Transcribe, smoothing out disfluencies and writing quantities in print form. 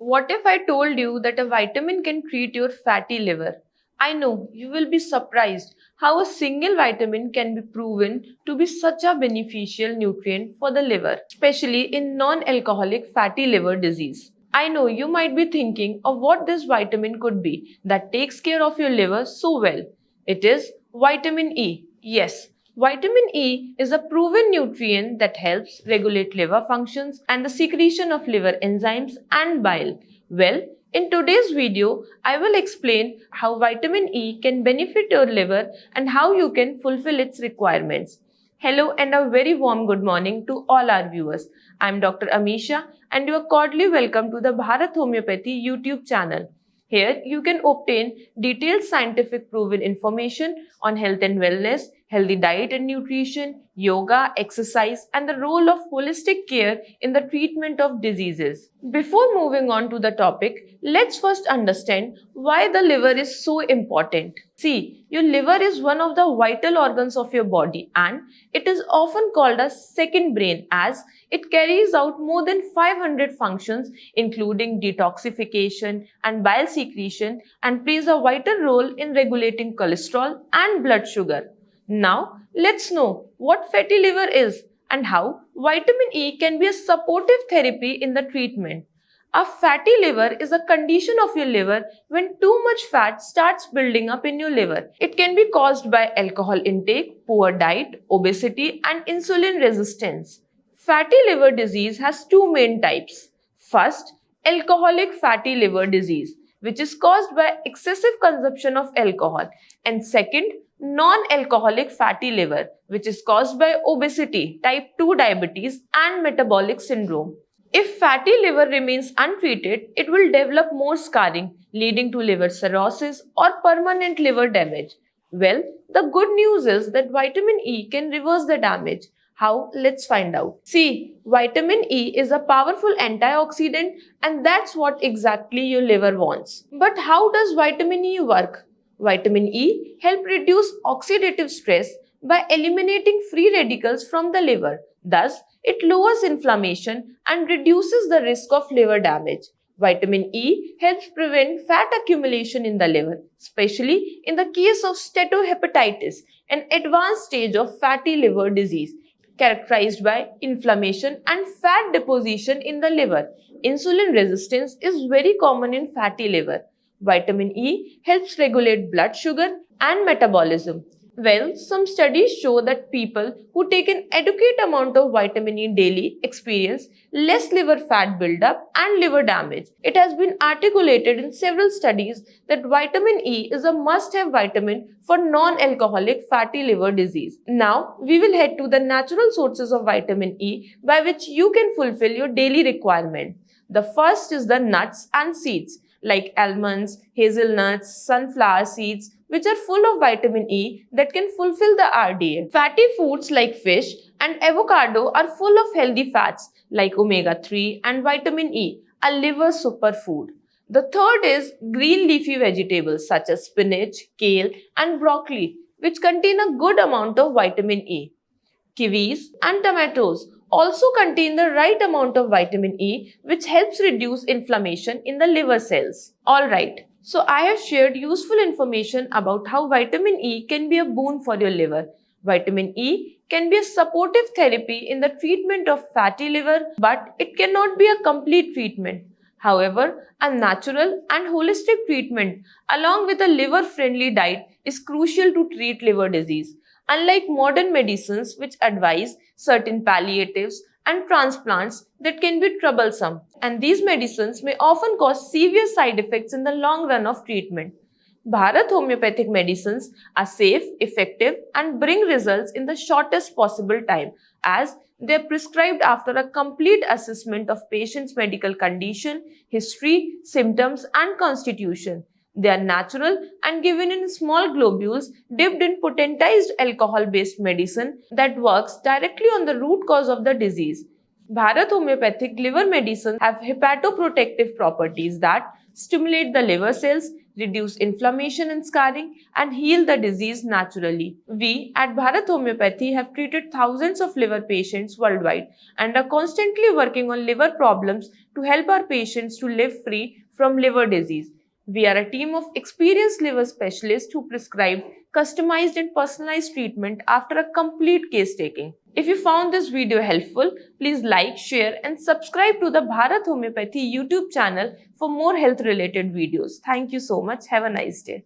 What if I told you that a vitamin can treat your fatty liver? I know you will be surprised how a single vitamin can be proven to be such a beneficial nutrient for the liver, especially in non-alcoholic fatty liver disease. I know you might be thinking of what this vitamin could be that takes care of your liver so well. It is vitamin E. Yes, vitamin E is a proven nutrient that helps regulate liver functions and the secretion of liver enzymes and bile. Well, in today's video, I will explain how vitamin E can benefit your liver and how you can fulfill its requirements. Hello and a very warm good morning to all our viewers. I am Dr. Amisha and you are cordially welcome to the Bharat Homeopathy YouTube channel. Here, you can obtain detailed scientific proven information on health and wellness, healthy diet and nutrition, yoga, exercise, and the role of holistic care in the treatment of diseases. Before moving on to the topic, let's first understand why the liver is so important. See, your liver is one of the vital organs of your body and it is often called a second brain as it carries out more than 500 functions including detoxification and bile secretion and plays a vital role in regulating cholesterol and blood sugar. Now, let's know what fatty liver is and how vitamin E can be a supportive therapy in the treatment. A fatty liver is a condition of your liver when too much fat starts building up in your liver. It can be caused by alcohol intake, poor diet, obesity, and insulin resistance. Fatty liver disease has two main types. First, alcoholic fatty liver disease, which is caused by excessive consumption of alcohol, and second, non-alcoholic fatty liver, which is caused by obesity, type 2 diabetes, and metabolic syndrome. If fatty liver remains untreated, it will develop more scarring, leading to liver cirrhosis or permanent liver damage. Well, the good news is that vitamin E can reverse the damage. How? Let's find out. See, vitamin E is a powerful antioxidant and that's what exactly your liver wants. But how does vitamin E work? Vitamin E helps reduce oxidative stress by eliminating free radicals from the liver. Thus, it lowers inflammation and reduces the risk of liver damage. Vitamin E helps prevent fat accumulation in the liver, especially in the case of steatohepatitis, an advanced stage of fatty liver disease characterized by inflammation and fat deposition in the liver. Insulin resistance is very common in fatty liver. Vitamin E helps regulate blood sugar and metabolism. Well, some studies show that people who take an adequate amount of vitamin E daily experience less liver fat buildup and liver damage. It has been articulated in several studies that vitamin E is a must-have vitamin for non-alcoholic fatty liver disease. Now, we will head to the natural sources of vitamin E by which you can fulfill your daily requirement. The first is the nuts and seeds like almonds, hazelnuts, sunflower seeds, which are full of vitamin E that can fulfill the RDA. Fatty foods like fish and avocado are full of healthy fats like omega-3 and vitamin E, a liver superfood. The third is green leafy vegetables such as spinach, kale, and broccoli, which contain a good amount of vitamin E. Kiwis and tomatoes also contain the right amount of vitamin E, which helps reduce inflammation in the liver cells. Alright, so I have shared useful information about how vitamin E can be a boon for your liver. Vitamin E can be a supportive therapy in the treatment of fatty liver, but it cannot be a complete treatment. However, a natural and holistic treatment along with a liver-friendly diet is crucial to treat liver disease. Unlike modern medicines which advise certain palliatives and transplants that can be troublesome, and these medicines may often cause severe side effects in the long run of treatment. Bharat homeopathic medicines are safe, effective, and bring results in the shortest possible time as they are prescribed after a complete assessment of patient's medical condition, history, symptoms, and constitution. They are natural and given in small globules dipped in potentized alcohol-based medicine that works directly on the root cause of the disease. Bharat homeopathic liver medicines have hepatoprotective properties that stimulate the liver cells, reduce inflammation and scarring, and heal the disease naturally. We at Bharat Homeopathy have treated thousands of liver patients worldwide and are constantly working on liver problems to help our patients to live free from liver disease. We are a team of experienced liver specialists who prescribe customized and personalized treatment after a complete case taking. If you found this video helpful, please like, share and subscribe to the Bharat Homeopathy YouTube channel for more health related videos. Thank you so much. Have a nice day.